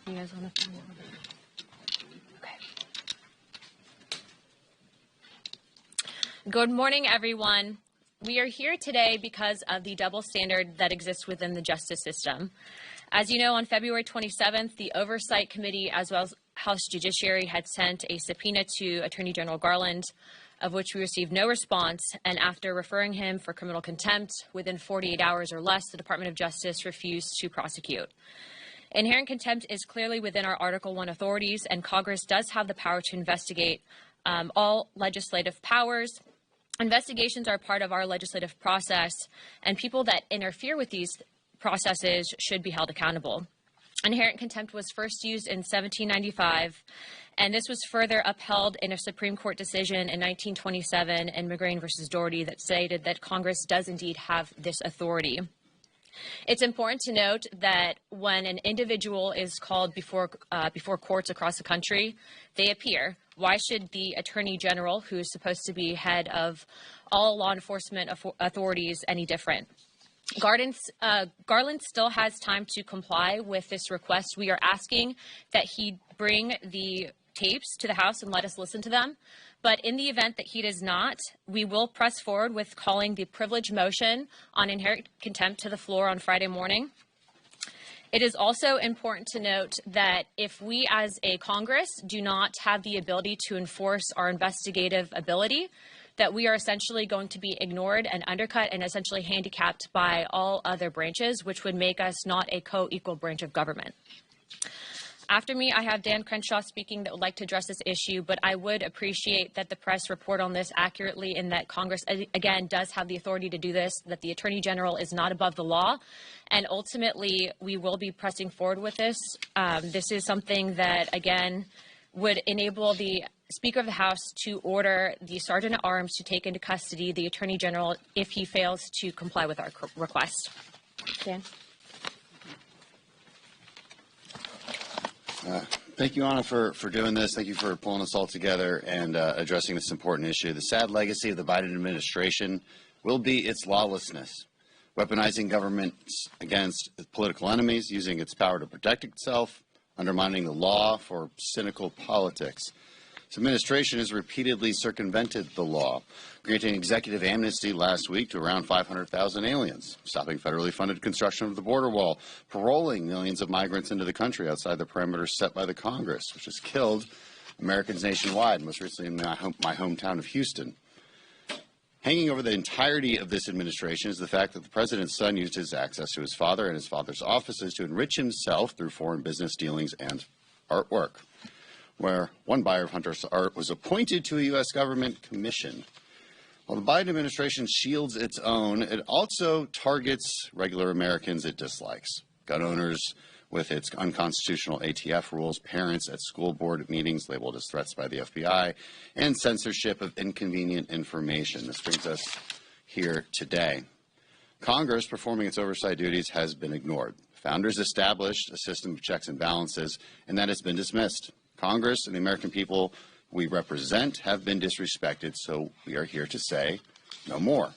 You guys want to? Okay. Good morning, everyone. We are here today because of the double standard that exists within the justice system. As you know, on February 27th, the Oversight Committee, as well as House Judiciary, had sent a subpoena to Attorney General Garland, of which we received no response. And after referring him for criminal contempt, within 48 hours or less, the Department of Justice refused to prosecute. Inherent contempt is clearly within our Article I authorities, and Congress does have the power to investigate all legislative powers. Investigations are part of our legislative process, and people that interfere with these processes should be held accountable. Inherent contempt was first used in 1795, and this was further upheld in a Supreme Court decision in 1927 in McGrain versus Doherty that stated that Congress does indeed have this authority. It's important to note that when an individual is called before courts across the country, they appear. Why should the Attorney General, who is supposed to be head of all law enforcement authorities, any different? Garland still has time to comply with this request. We are asking that he bring the tapes to the House and let us listen to them. But in the event that he does not, we will press forward with calling the privilege motion on inherent contempt to the floor on Friday morning. It is also important to note that if we as a Congress do not have the ability to enforce our investigative ability, that we are essentially going to be ignored and undercut and essentially handicapped by all other branches, which would make us not a co-equal branch of government. After me, I have Dan Crenshaw speaking that would like to address this issue, but I would appreciate that the press report on this accurately and that Congress, again, does have the authority to do this, that the Attorney General is not above the law, and ultimately we will be pressing forward with this. This is something that, again, would enable the Speaker of the House to order the Sergeant at Arms to take into custody the Attorney General if he fails to comply with our request. Dan? Thank you, Anna, for doing this. Thank you for pulling us all together and addressing this important issue. The sad legacy of the Biden administration will be its lawlessness, weaponizing governments against political enemies, using its power to protect itself, undermining the law for cynical politics. This administration has repeatedly circumvented the law, granting executive amnesty last week to around 500,000 aliens, stopping federally funded construction of the border wall, paroling millions of migrants into the country outside the parameters set by the Congress, which has killed Americans nationwide, most recently in my hometown of Houston. Hanging over the entirety of this administration is the fact that the president's son used his access to his father and his father's offices to enrich himself through foreign business dealings and artwork, where one buyer of Hunter's art was appointed to a U.S. government commission. While the Biden administration shields its own, it also targets regular Americans it dislikes. Gun owners with its unconstitutional ATF rules, parents at school board meetings labeled as threats by the FBI, and censorship of inconvenient information. This brings us here today. Congress, performing its oversight duties, has been ignored. Founders established a system of checks and balances, and that has been dismissed. Congress and the American people we represent have been disrespected, so we are here to say no more.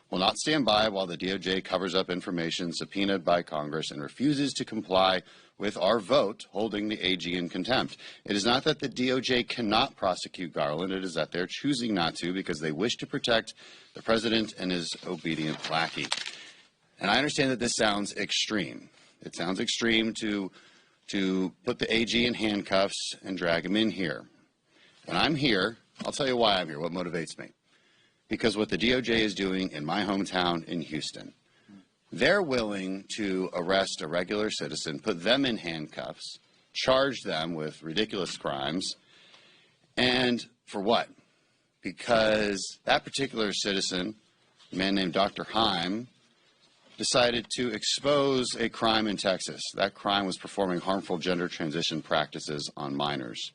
We'll not stand by while the DOJ covers up information subpoenaed by Congress and refuses to comply with our vote holding the AG in contempt. It is not that the DOJ cannot prosecute Garland. It is that they're choosing not to because they wish to protect the president and his obedient lackey. And I understand that this sounds extreme. It sounds extreme to put the AG in handcuffs and drag him in here. And I'm here. I'll tell you why I'm here, what motivates me. Because what the DOJ is doing in my hometown in Houston, they're willing to arrest a regular citizen, put them in handcuffs, charge them with ridiculous crimes, and for what? Because that particular citizen, a man named Dr. Heim, decided to expose a crime in Texas. That crime was performing harmful gender transition practices on minors.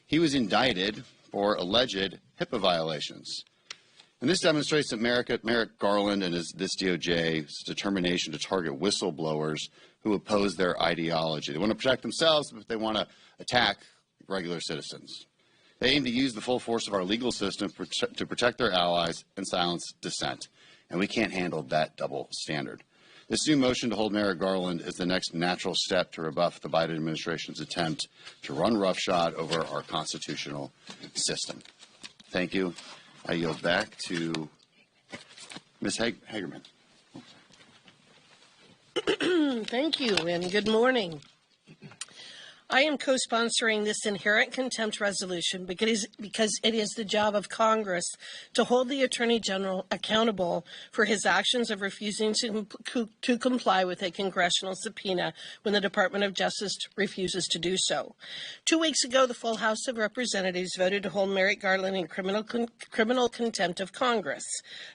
He was indicted for alleged HIPAA violations. And this demonstrates that Merrick Garland and this DOJ's determination to target whistleblowers who oppose their ideology. They want to protect themselves, but they want to attack regular citizens. They aim to use the full force of our legal system to protect their allies and silence dissent. And we can't handle that double standard. This new motion to hold Merrick Garland is the next natural step to rebuff the Biden administration's attempt to run roughshod over our constitutional system. Thank you. I yield back to Ms. Hagerman. Thank you, and good morning. I am co-sponsoring this inherent contempt resolution because it is the job of Congress to hold the Attorney General accountable for his actions of refusing to comply with a congressional subpoena when the Department of Justice refuses to do so. 2 weeks ago, the full House of Representatives voted to hold Merrick Garland in criminal contempt of Congress.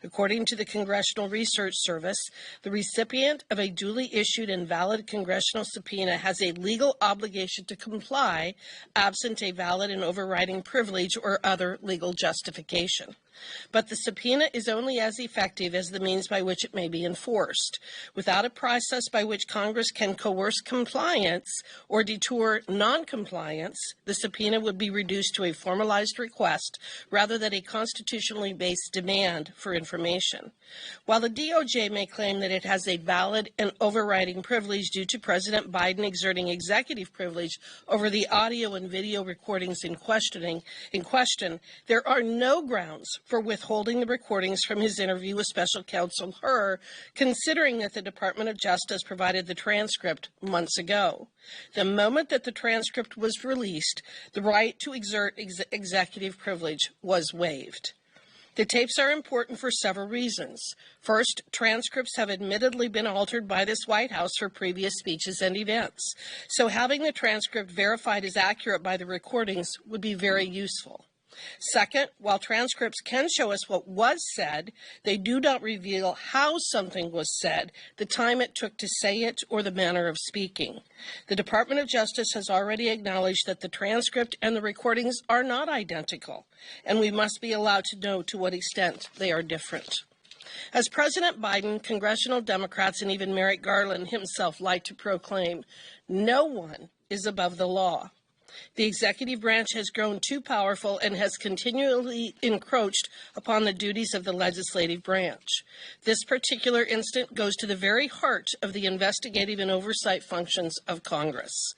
According to the Congressional Research Service, the recipient of a duly issued and valid congressional subpoena has a legal obligation to comply absent a valid and overriding privilege or other legal justification. But the subpoena is only as effective as the means by which it may be enforced. Without a process by which Congress can coerce compliance or detour noncompliance, the subpoena would be reduced to a formalized request rather than a constitutionally based demand for information. While the DOJ may claim that it has a valid and overriding privilege due to President Biden exerting executive privilege over the audio and video recordings in question, there are no grounds for withholding the recordings from his interview with Special Counsel Hur, considering that the Department of Justice provided the transcript months ago. The moment that the transcript was released, the right to exert executive privilege was waived. The tapes are important for several reasons. First, transcripts have admittedly been altered by this White House for previous speeches and events, so having the transcript verified as accurate by the recordings would be very useful. Second, while transcripts can show us what was said, they do not reveal how something was said, the time it took to say it, or the manner of speaking. The Department of Justice has already acknowledged that the transcript and the recordings are not identical, and we must be allowed to know to what extent they are different. As President Biden, congressional Democrats, and even Merrick Garland himself like to proclaim, no one is above the law. The executive branch has grown too powerful and has continually encroached upon the duties of the legislative branch. This particular incident goes to the very heart of the investigative and oversight functions of Congress.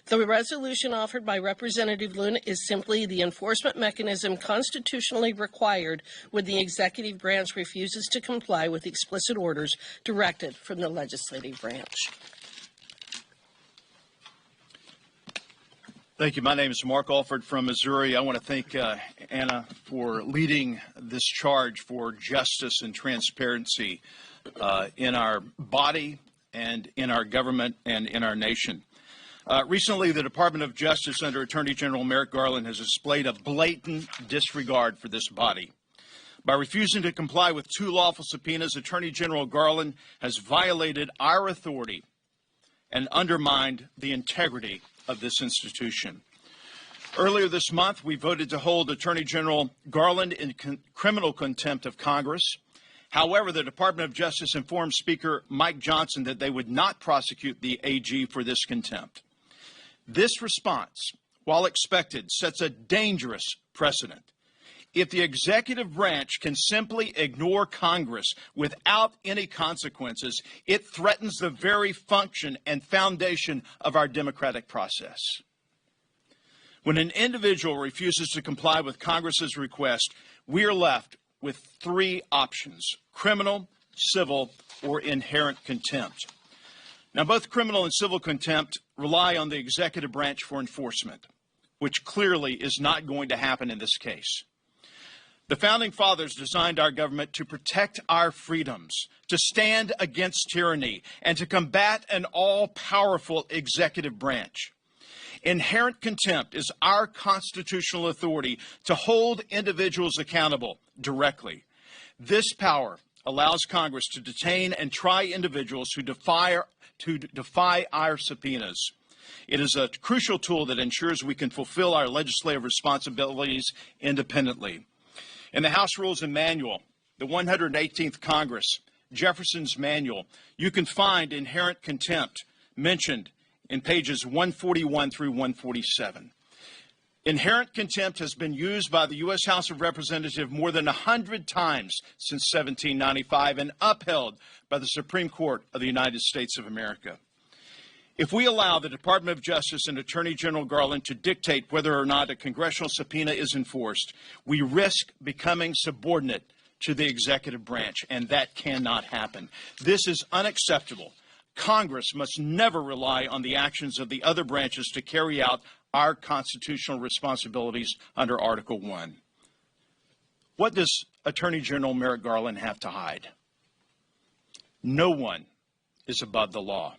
The resolution offered by Representative Luna is simply the enforcement mechanism constitutionally required when the executive branch refuses to comply with explicit orders directed from the legislative branch. Thank you. My name is Mark Alford from Missouri. I want to thank Anna for leading this charge for justice and transparency in our body and in our government and in our nation. Recently, the Department of Justice under Attorney General Merrick Garland has displayed a blatant disregard for this body. By refusing to comply with two lawful subpoenas, Attorney General Garland has violated our authority and undermined the integrity of this institution. Earlier this month, we voted to hold Attorney General Garland in criminal contempt of Congress. However, the Department of Justice informed Speaker Mike Johnson that they would not prosecute the AG for this contempt. This response, while expected, sets a dangerous precedent. If the executive branch can simply ignore Congress without any consequences, it threatens the very function and foundation of our democratic process. When an individual refuses to comply with Congress's request, we are left with three options: criminal, civil, or inherent contempt. Now, both criminal and civil contempt rely on the executive branch for enforcement, which clearly is not going to happen in this case. The Founding Fathers designed our government to protect our freedoms, to stand against tyranny, and to combat an all-powerful executive branch. Inherent contempt is our constitutional authority to hold individuals accountable directly. This power allows Congress to detain and try individuals who defy our subpoenas. It is a crucial tool that ensures we can fulfill our legislative responsibilities independently. In the House Rules and Manual, the 118th Congress, Jefferson's Manual, you can find inherent contempt mentioned in pages 141 through 147. Inherent contempt has been used by the U.S. House of Representatives more than 100 times since 1795 and upheld by the Supreme Court of the United States of America. If we allow the Department of Justice and Attorney General Garland to dictate whether or not a congressional subpoena is enforced, we risk becoming subordinate to the executive branch, and that cannot happen. This is unacceptable. Congress must never rely on the actions of the other branches to carry out our constitutional responsibilities under Article 1. What does Attorney General Merrick Garland have to hide? No one is above the law.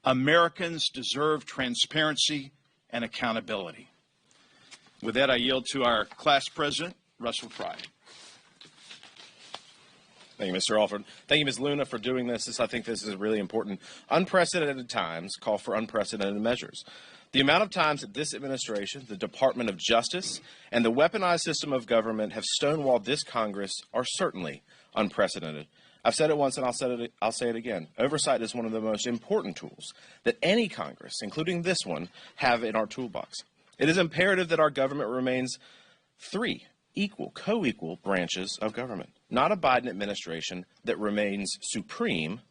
Americans deserve transparency and accountability. With that, I yield to our class president, Russell Fry. Thank you, Mr. Alford. Thank you, Ms. Luna, for doing this. I think this is really important. Unprecedented times call for unprecedented measures. The amount of times that this administration, the Department of Justice, and the weaponized system of government have stonewalled this Congress are certainly unprecedented. I've said it once and I'll say it again. Oversight is one of the most important tools that any Congress, including this one, have in our toolbox. It is imperative that our government remains three co-equal branches of government, not a Biden administration that remains supreme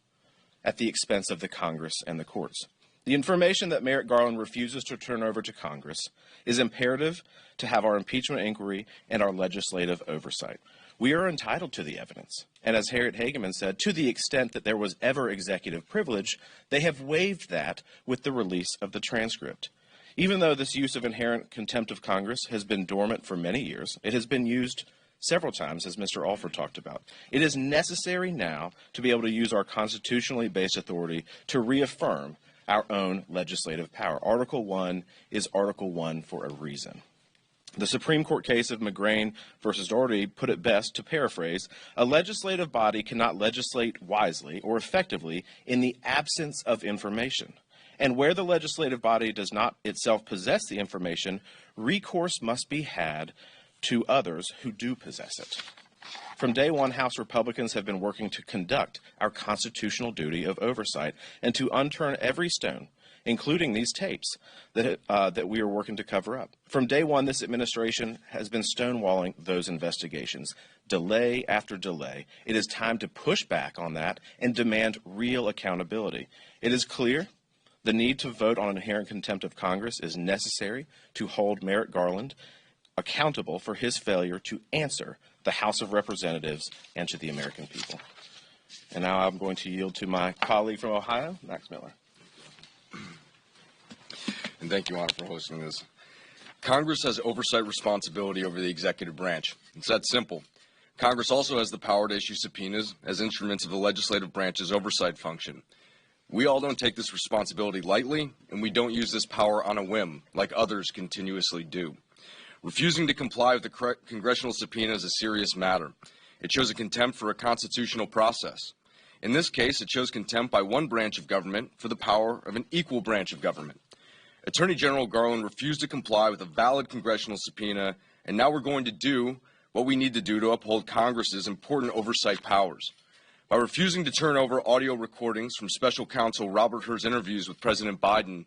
at the expense of the Congress and the courts. The information that Merrick Garland refuses to turn over to Congress is imperative to have our impeachment inquiry and our legislative oversight. We are entitled to the evidence. And as Harriet Hageman said, to the extent that there was ever executive privilege, they have waived that with the release of the transcript. Even though this use of inherent contempt of Congress has been dormant for many years, it has been used several times, as Mr. Alford talked about. It is necessary now to be able to use our constitutionally based authority to reaffirm our own legislative power. Article 1 is Article 1 for a reason. The Supreme Court case of McGrain versus Doherty put it best, to paraphrase, a legislative body cannot legislate wisely or effectively in the absence of information. And where the legislative body does not itself possess the information, recourse must be had to others who do possess it. From day one, House Republicans have been working to conduct our constitutional duty of oversight and to unturn every stone, including these tapes that we are working to cover up. From day one, this administration has been stonewalling those investigations, delay after delay. It is time to push back on that and demand real accountability. It is clear the need to vote on inherent contempt of Congress is necessary to hold Merrick Garland accountable for his failure to answer the House of Representatives and to the American people. And now I'm going to yield to my colleague from Ohio, Max Miller. And thank you, Anna, for hosting this. Congress has oversight responsibility over the executive branch. It's that simple. Congress also has the power to issue subpoenas as instruments of the legislative branch's oversight function. We all don't take this responsibility lightly, and we don't use this power on a whim, like others continuously do. Refusing to comply with the congressional subpoena is a serious matter. It shows a contempt for a constitutional process. In this case, it shows contempt by one branch of government for the power of an equal branch of government. Attorney General Garland refused to comply with a valid congressional subpoena, and now we're going to do what we need to do to uphold Congress's important oversight powers. By refusing to turn over audio recordings from Special Counsel Robert Hur's interviews with President Biden,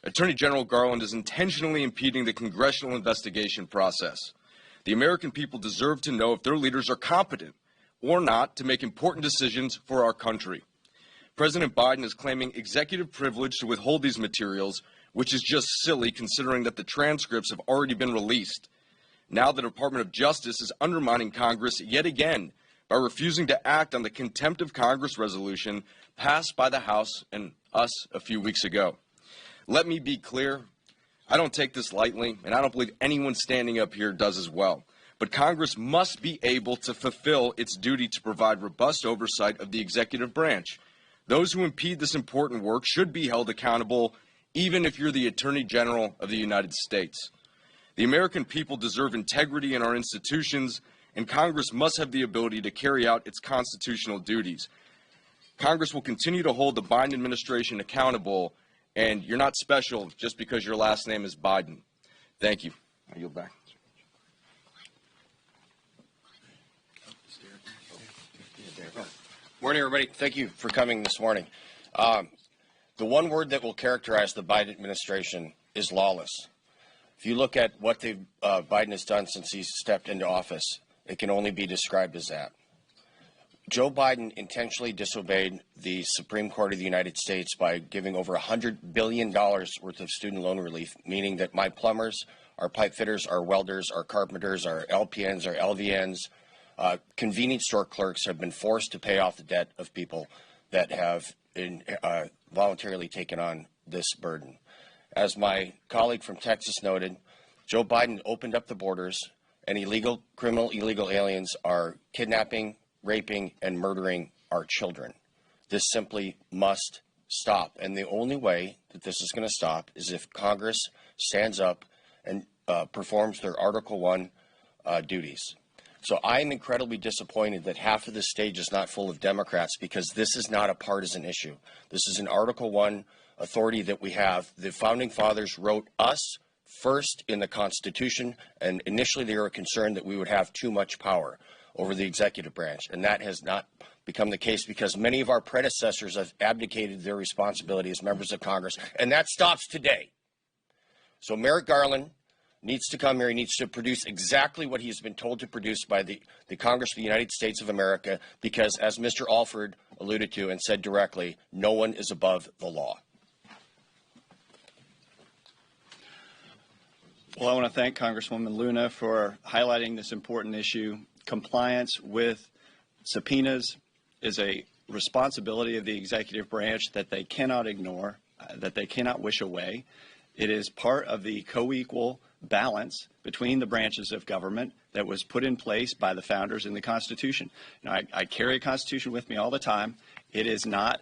Attorney General Garland is intentionally impeding the congressional investigation process. The American people deserve to know if their leaders are competent or not to make important decisions for our country. President Biden is claiming executive privilege to withhold these materials, which is just silly considering that the transcripts have already been released. Now the Department of Justice is undermining Congress yet again by refusing to act on the Contempt of Congress resolution passed by the House and us a few weeks ago. Let me be clear, I don't take this lightly, and I don't believe anyone standing up here does as well. But Congress must be able to fulfill its duty to provide robust oversight of the executive branch. Those who impede this important work should be held accountable, even if you're the Attorney General of the United States. The American people deserve integrity in our institutions, and Congress must have the ability to carry out its constitutional duties. Congress will continue to hold the Biden administration accountable, and you're not special just because your last name is Biden. Thank you. I yield back. Morning, everybody. Thank you for coming this morning. The one word that will characterize the Biden administration is lawless. If you look at what Biden has done since he stepped into office, it can only be described as that. Joe Biden intentionally disobeyed the Supreme Court of the United States by giving over $100 billion worth of student loan relief, meaning that my plumbers, our pipe fitters, our welders, our carpenters, our LPNs, our LVNs, convenience store clerks have been forced to pay off the debt of people that have voluntarily taken on this burden. As my colleague from Texas noted, Joe Biden opened up the borders, and illegal aliens are kidnapping, raping, and murdering our children. This simply must stop. And the only way that this is going to stop is if Congress stands up and performs their Article 1 duties. So I am incredibly disappointed that half of the stage is not full of Democrats, because this is not a partisan issue. This is an Article 1 authority that we have. The Founding Fathers wrote us first in the Constitution, and initially they were concerned that we would have too much power over the executive branch, and that has not become the case because many of our predecessors have abdicated their responsibility as members of Congress, and that stops today. So Merrick Garland needs to come here. He needs to produce exactly what he's been told to produce by the Congress of the United States of America, because as Mr. Alford alluded to and said directly, no one is above the law. Well, I want to thank Congresswoman Luna for highlighting this important issue. Compliance with subpoenas is a responsibility of the executive branch that they cannot ignore, that they cannot wish away. It is part of the co-equal balance between the branches of government that was put in place by the founders in the Constitution. Now, I carry a Constitution with me all the time. It is not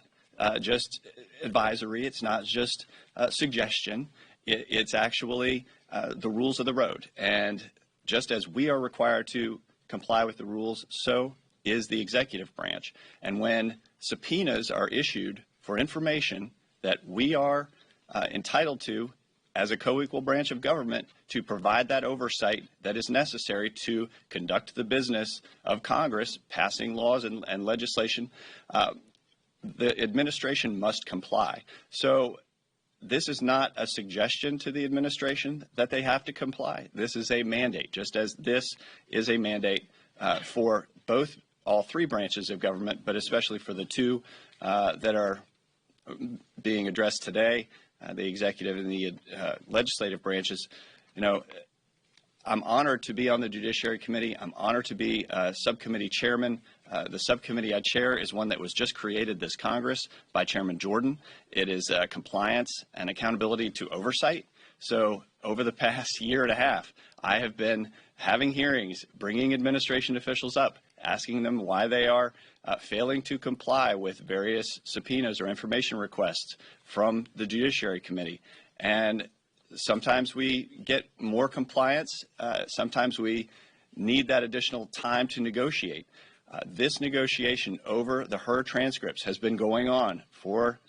just advisory. It's not just suggestion. It's actually the rules of the road. And just as we are required to comply with the rules, so is the executive branch. And when subpoenas are issued for information that we are entitled to as a co-equal branch of government to provide that oversight that is necessary to conduct the business of Congress, passing laws and legislation, the administration must comply. So this is not a suggestion to the administration that they have to comply. This is a mandate, just as this is a mandate for all three branches of government, but especially for the two that are being addressed today, the executive and the legislative branches. You know, I'm honored to be on the Judiciary Committee. I'm honored to be subcommittee chairman. The subcommittee I chair is one that was just created this Congress by Chairman Jordan. It is compliance and accountability to oversight. So over the past year and a half, I have been having hearings, bringing administration officials up, asking them why they are failing to comply with various subpoenas or information requests from the Judiciary Committee. And sometimes we get more compliance. Sometimes we need that additional time to negotiate. This negotiation over the HER transcripts has been going on for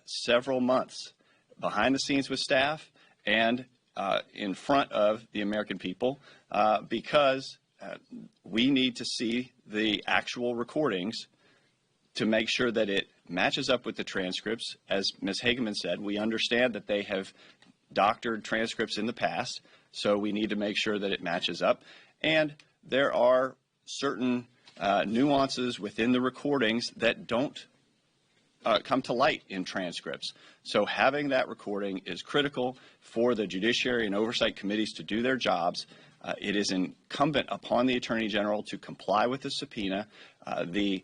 several months, behind the scenes with staff and in front of the American people, because we need to see the actual recordings to make sure that it matches up with the transcripts. As Ms. Hageman said, we understand that they have doctored transcripts in the past, so we need to make sure that it matches up. And there are certain nuances within the recordings that don't come to light in transcripts. So having that recording is critical for the Judiciary and Oversight Committees to do their jobs. It is incumbent upon the Attorney General to comply with the subpoena. The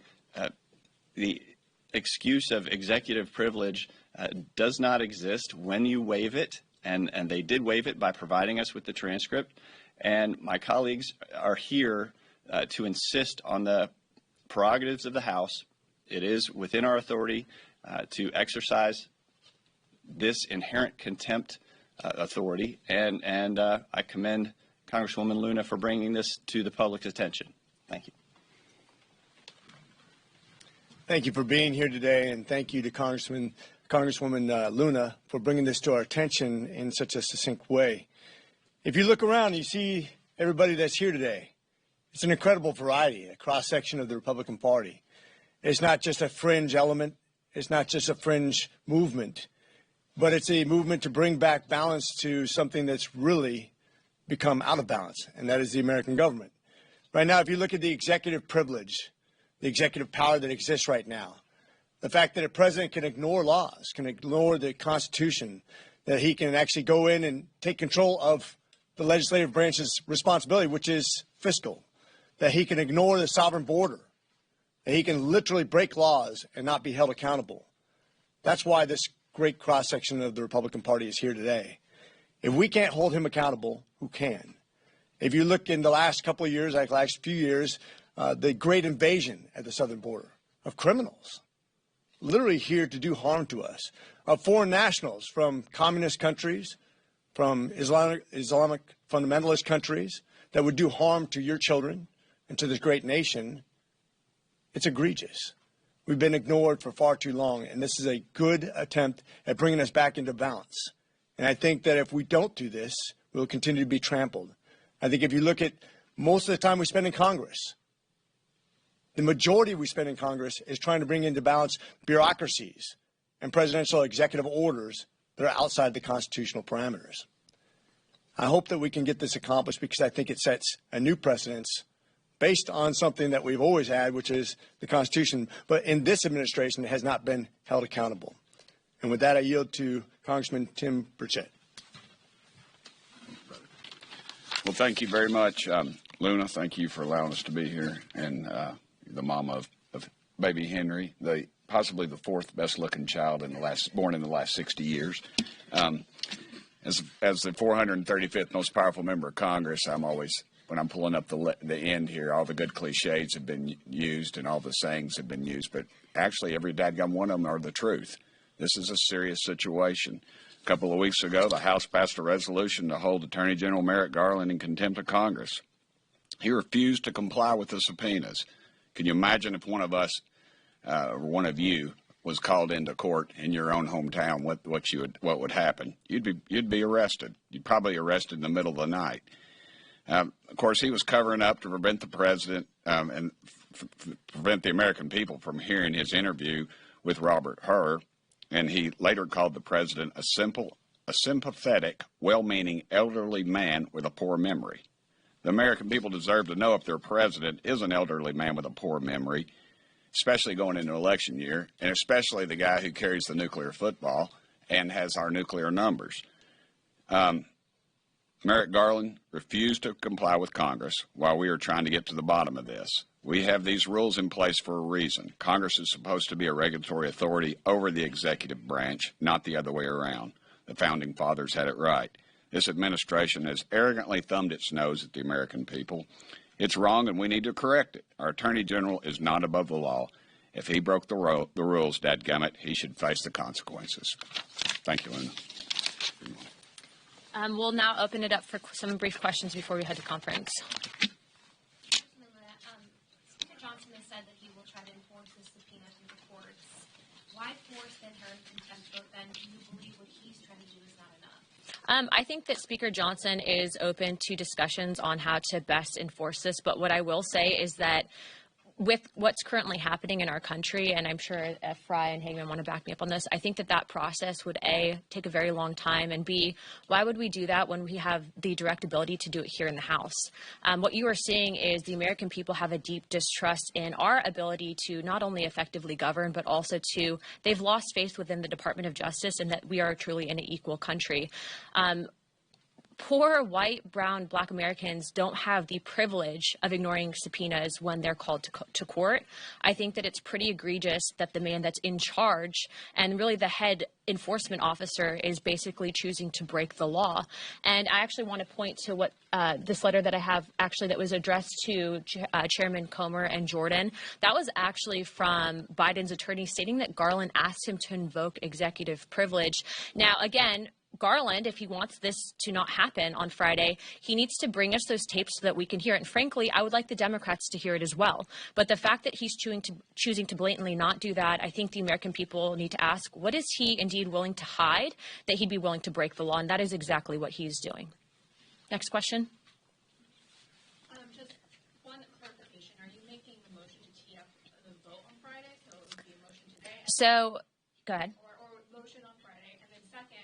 excuse of executive privilege does not exist when you waive it, and they did waive it by providing us with the transcript. And my colleagues are here to insist on the prerogatives of the House. It is within our authority to exercise this inherent contempt authority, and I commend Congresswoman Luna for bringing this to the public's attention. Thank you. Thank you for being here today, and thank you to Congresswoman Luna for bringing this to our attention in such a succinct way. If you look around, you see everybody that's here today. It's an incredible variety, a cross-section of the Republican Party. It's not just a fringe element. It's not just a fringe movement. but it's a movement to bring back balance to something that's really become out of balance, and that is the American government. Right now, if you look at the executive privilege, the executive power that exists right now, the fact that a president can ignore laws, can ignore the Constitution, that he can actually go in and take control of the legislative branch's responsibility, which is fiscal, that he can ignore the sovereign border, that he can literally break laws and not be held accountable. That's why this great cross-section of the Republican Party is here today. If we can't hold him accountable, who can? If you look in the last couple of years, like the last few years, the great invasion at the southern border of criminals, literally here to do harm to us, of foreign nationals from communist countries, from Islamic fundamentalist countries that would do harm to your children and to this great nation, it's egregious. We've been ignored for far too long, and this is a good attempt at bringing us back into balance. And I think that if we don't do this, we'll continue to be trampled. I think if you look at most of the time we spend in Congress, the majority we spend in Congress is trying to bring into balance bureaucracies and presidential executive orders that are outside the constitutional parameters. I hope that we can get this accomplished because I think it sets a new precedence based on something that we've always had, which is the Constitution, but in this administration it has not been held accountable. And with that, I yield to Congressman Tim Burchett. Well, thank you very much. Luna, thank you for allowing us to be here, and the mama of baby Henry, possibly the fourth best-looking child born in the last 60 years. As the 435th most powerful member of Congress, I'm always, when I'm pulling up the end here, all the good cliches have been used and all the sayings have been used, but actually every dadgum one of them are the truth. This is a serious situation. A couple of weeks ago, the House passed a resolution to hold Attorney General Merrick Garland in contempt of Congress. He refused to comply with the subpoenas. Can you imagine if one of us, or one of you, was called into court in your own hometown? What would happen? You'd be arrested. You'd probably arrested in the middle of the night. Of course, he was covering up to prevent the president and prevent the American people from hearing his interview with Robert Hur, and he later called the president a sympathetic, well-meaning elderly man with a poor memory. The American people deserve to know if their president is an elderly man with a poor memory, especially going into election year, and especially the guy who carries the nuclear football and has our nuclear numbers. Merrick Garland refused to comply with Congress while we are trying to get to the bottom of this. We have these rules in place for a reason. Congress is supposed to be a regulatory authority over the executive branch, not the other way around. The Founding Fathers had it right. This administration has arrogantly thumbed its nose at the American people. It's wrong, and we need to correct it. Our Attorney General is not above the law. If he broke the rules, dadgummit, he should face the consequences. Thank you, Luna. We'll now open it up for some brief questions before we head to conference. Speaker Johnson has said that he will try to enforce the subpoena through the courts. Why force the inherent contempt vote then? Do you believe what he's trying to do is not enough? I think that Speaker Johnson is open to discussions on how to best enforce this, but what I will say is that with what's currently happening in our country, and I'm sure if Fry and Hagman want to back me up on this, I think that process would, A, take a very long time, and B, why would we do that when we have the direct ability to do it here in the House? What you are seeing is the American people have a deep distrust in our ability to not only effectively govern, but also they've lost faith within the Department of Justice and that we are truly an equal country. Poor white, brown, black Americans don't have the privilege of ignoring subpoenas when they're called to court. I think that it's pretty egregious that the man that's in charge and really the head enforcement officer is basically choosing to break the law. And I actually want to point to what this letter that I have actually that was addressed to Chairman Comer and Jordan. That was actually from Biden's attorney stating that Garland asked him to invoke executive privilege. Now, again, Garland, if he wants this to not happen on Friday, he needs to bring us those tapes so that we can hear it. And frankly, I would like the Democrats to hear it as well. But the fact that he's choosing to blatantly not do that, I think the American people need to ask, what is he indeed willing to hide that he'd be willing to break the law? And that is exactly what he's doing. Next question. Just one clarification. Are you making the motion to tee up the vote on Friday? So it would be a motion today? So, go ahead. Or motion on Friday. And then second,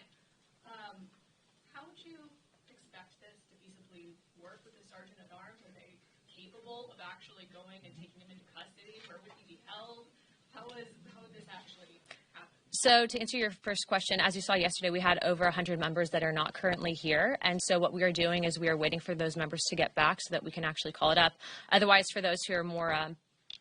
work with the sergeant at arms? Are they capable of actually going and taking him into custody? Where would he be held? How would this actually happen? So to answer your first question, as you saw yesterday, we had over 100 members that are not currently here. And so what we are doing is we are waiting for those members to get back so that we can actually call it up. Otherwise, for those who are more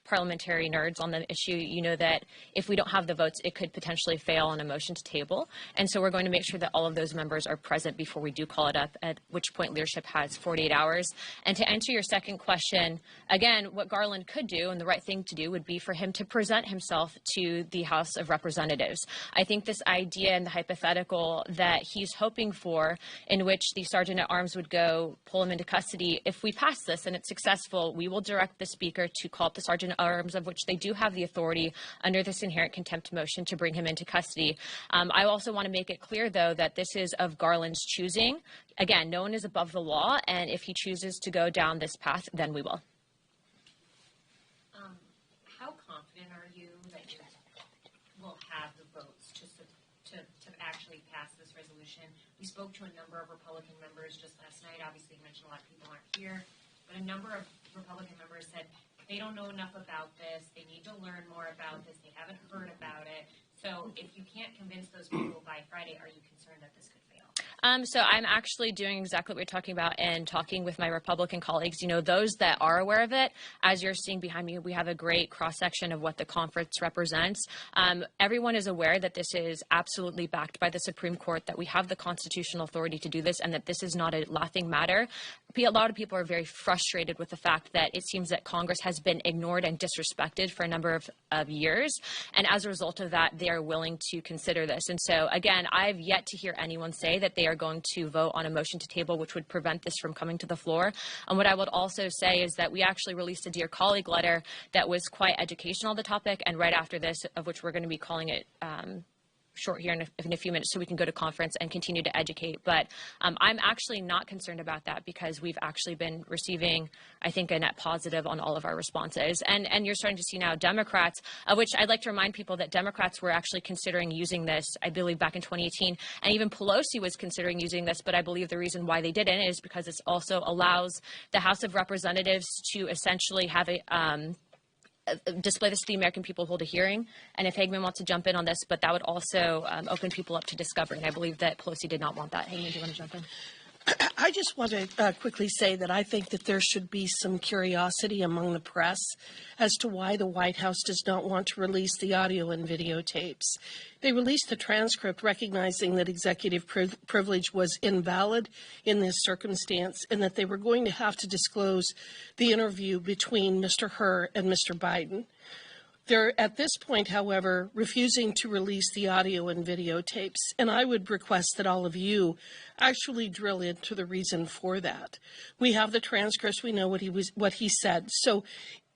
parliamentary nerds on the issue, you know that if we don't have the votes, it could potentially fail on a motion to table. And so we're going to make sure that all of those members are present before we do call it up, at which point leadership has 48 hours. And to answer your second question, again, what Garland could do, and the right thing to do, would be for him to present himself to the House of Representatives. I think this idea and the hypothetical that he's hoping for, in which the sergeant at arms would go pull him into custody, if we pass this and it's successful, we will direct the speaker to call up the sergeant at arms, of which they do have the authority under this inherent contempt motion to bring him into custody. I also want to make it clear, though, that this is of Garland's choosing. Again, no one is above the law, and if he chooses to go down this path, then we will. How confident are you that you will have the votes to actually pass this resolution? We spoke to a number of Republican members just last night. Obviously, you mentioned a lot of people aren't here, but a number of Republican members said they don't know enough about this. They need to learn more about this. They haven't heard about it. So if you can't convince those people by Friday, are you concerned that this could fail? So I'm actually doing exactly what you're talking about and talking with my Republican colleagues. You know, those that are aware of it, as you're seeing behind me, we have a great cross-section of what the conference represents. Everyone is aware that this is absolutely backed by the Supreme Court, that we have the constitutional authority to do this, and that this is not a laughing matter. A lot of people are very frustrated with the fact that it seems that Congress has been ignored and disrespected for a number of years. And as a result of that, they are willing to consider this. And so, again, I've yet to hear anyone say that they are going to vote on a motion to table which would prevent this from coming to the floor. And what I would also say is that we actually released a Dear Colleague letter that was quite educational on the topic, and right after this, of which we're going to be calling it short here in a few minutes so we can go to conference and continue to educate. But I'm actually not concerned about that because we've actually been receiving, I think, a net positive on all of our responses. And you're starting to see now Democrats, of which I'd like to remind people that Democrats were actually considering using this, I believe, back in 2018. And even Pelosi was considering using this. But I believe the reason why they didn't is because it also allows the House of Representatives to essentially have a display this to the American people, hold a hearing. And if Hagman wants to jump in on this, but that would also open people up to discovery. And I believe that Pelosi did not want that. Hagman, do you want to jump in? I just want to quickly say that I think that there should be some curiosity among the press as to why the White House does not want to release the audio and videotapes. They released the transcript recognizing that executive privilege was invalid in this circumstance and that they were going to have to disclose the interview between Mr. Hur and Mr. Biden. They're, at this point, however, refusing to release the audio and videotapes, and I would request that all of you actually drill into the reason for that. We have the transcripts. We know what he said. So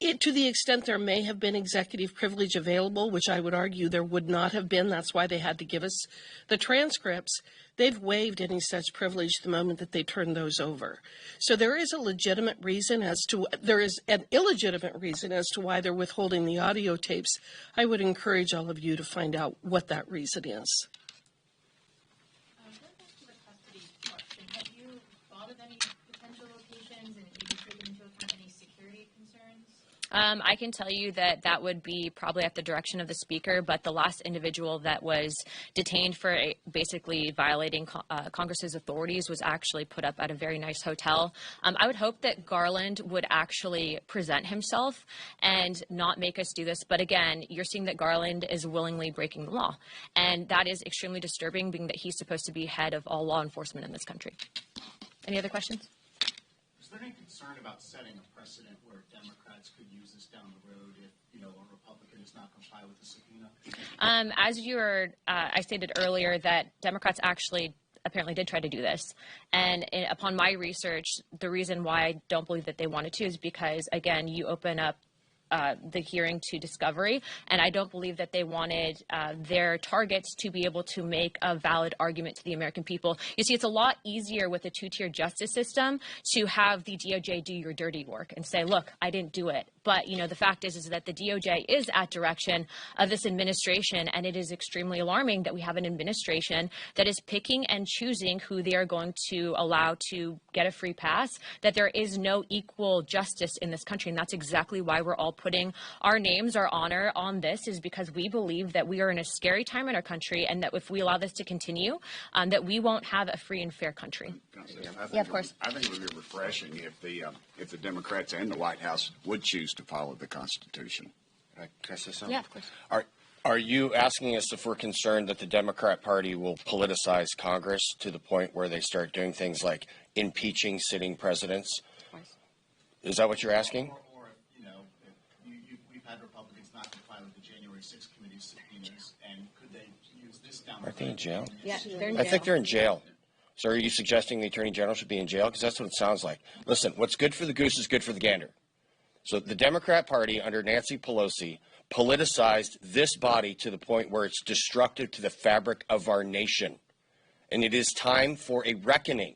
to the extent there may have been executive privilege available, which I would argue there would not have been, that's why they had to give us the transcripts, they've waived any such privilege the moment that they turned those over. So there is a legitimate reason there is an illegitimate reason as to why they're withholding the audio tapes. I would encourage all of you to find out what that reason is. Going back to the custody question, have you thought of any potential locations and maybe taken into account any security concerns? I can tell you that that would be probably at the direction of the speaker, but the last individual that was detained for basically violating Congress's authorities was actually put up at a very nice hotel. I would hope that Garland would actually present himself and not make us do this. But again, you're seeing that Garland is willingly breaking the law. And that is extremely disturbing, being that he's supposed to be head of all law enforcement in this country. Any other questions? Is there any concern about setting a precedent where Democrats could use this down the road if, a Republican does not comply with the subpoena? As I stated earlier, that Democrats actually apparently did try to do this. And upon my research, the reason why I don't believe that they wanted to is because, again, you open up the hearing to discovery, and I don't believe that they wanted their targets to be able to make a valid argument to the American people. You see, it's a lot easier with a two-tier justice system to have the DOJ do your dirty work and say, look, I didn't do it. But, you know, the fact is that the DOJ is at direction of this administration, and it is extremely alarming that we have an administration that is picking and choosing who they are going to allow to get a free pass, that there is no equal justice in this country. And that's exactly why we're all putting our names, our honor on this, is because we believe that we are in a scary time in our country, and that if we allow this to continue, that we won't have a free and fair country. Yeah, of course. I think it would be refreshing if the Democrats and the White House would choose to follow the Constitution. Can I say something? Yeah, of course. Are you asking us if we're concerned that the Democrat Party will politicize Congress to the point where they start doing things like impeaching sitting presidents? Is that what you're asking? Or you know, we've had Republicans not comply with the January 6th committee subpoenas, and could they use this down the road? Aren't they in jail? Yeah, they're in I jail. think they're in jail. So are you suggesting the Attorney General should be in jail? Because that's what it sounds like. Listen, what's good for the goose is good for the gander. So the Democrat Party under Nancy Pelosi politicized this body to the point where it's destructive to the fabric of our nation. And it is time for a reckoning.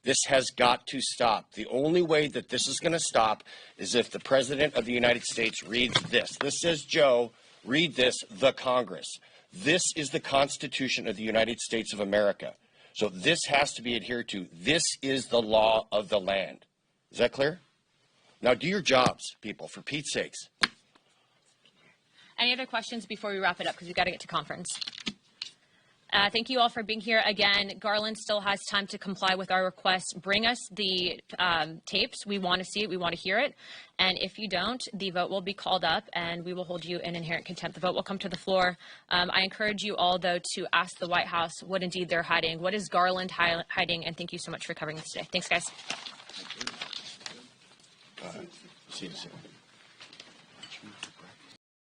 This has got to stop. The only way that this is going to stop is if the President of the United States reads this. This says, Joe, read this, the Congress. This is the Constitution of the United States of America. So this has to be adhered to. This is the law of the land. Is that clear? Now do your jobs, people, for Pete's sakes. Any other questions before we wrap it up, because we've got to get to conference? Thank you all for being here. Again, Garland still has time to comply with our request. Bring us the tapes. We want to see it. We want to hear it. And if you don't, the vote will be called up, and we will hold you in inherent contempt. The vote will come to the floor. I encourage you all, though, to ask the White House what indeed they're hiding. What is Garland hiding? And thank you so much for covering this today. Thanks, guys. See you soon.